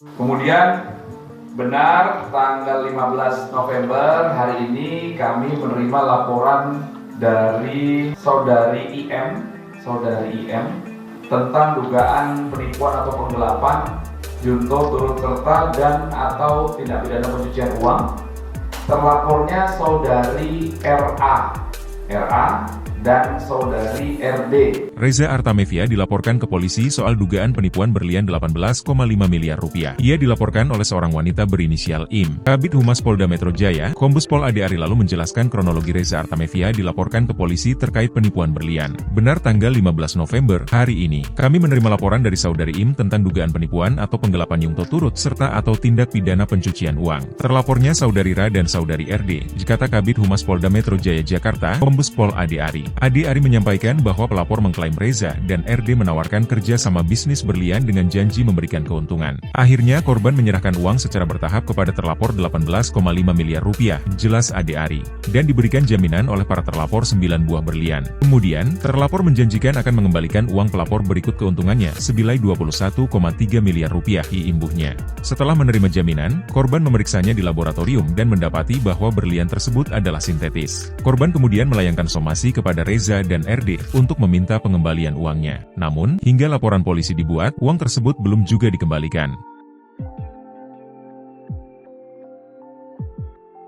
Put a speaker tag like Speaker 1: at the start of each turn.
Speaker 1: Kemudian benar tanggal 15 November hari ini kami menerima laporan dari saudari IM tentang dugaan penipuan atau penggelapan junto turut serta dan atau tindak pidana pencucian uang. Terlapornya saudari RA dan saudari RD.
Speaker 2: Reza Artamevia dilaporkan ke polisi soal dugaan penipuan berlian 18,5 miliar rupiah. Ia dilaporkan oleh seorang wanita berinisial IM. Kabid Humas Polda Metro Jaya, Kombes Pol Ade Ari lalu menjelaskan kronologi Reza Artamevia dilaporkan ke polisi terkait penipuan berlian. Benar tanggal 15 November, hari ini, kami menerima laporan dari saudari IM tentang dugaan penipuan atau penggelapan yungto turut serta atau tindak pidana pencucian uang. Terlapornya saudari Ra dan saudari RD, kata Kabid Humas Polda Metro Jaya Jakarta, Kombes Pol Ade Ari. Ade Ari menyampaikan bahwa pelapor mengklaim Reza dan RD menawarkan kerja sama bisnis berlian dengan janji memberikan keuntungan. Akhirnya korban menyerahkan uang secara bertahap kepada terlapor 18,5 miliar rupiah, jelas Ade Ari, dan diberikan jaminan oleh para terlapor 9 buah berlian. Kemudian, terlapor menjanjikan akan mengembalikan uang pelapor berikut keuntungannya senilai 21,3 miliar rupiah imbuhnya. Setelah menerima jaminan, korban memeriksanya di laboratorium dan mendapati bahwa berlian tersebut adalah sintetis. Korban kemudian melayangkan somasi kepada Reza dan RD untuk meminta pengembalian uangnya. Namun, hingga laporan polisi dibuat, uang tersebut belum juga dikembalikan.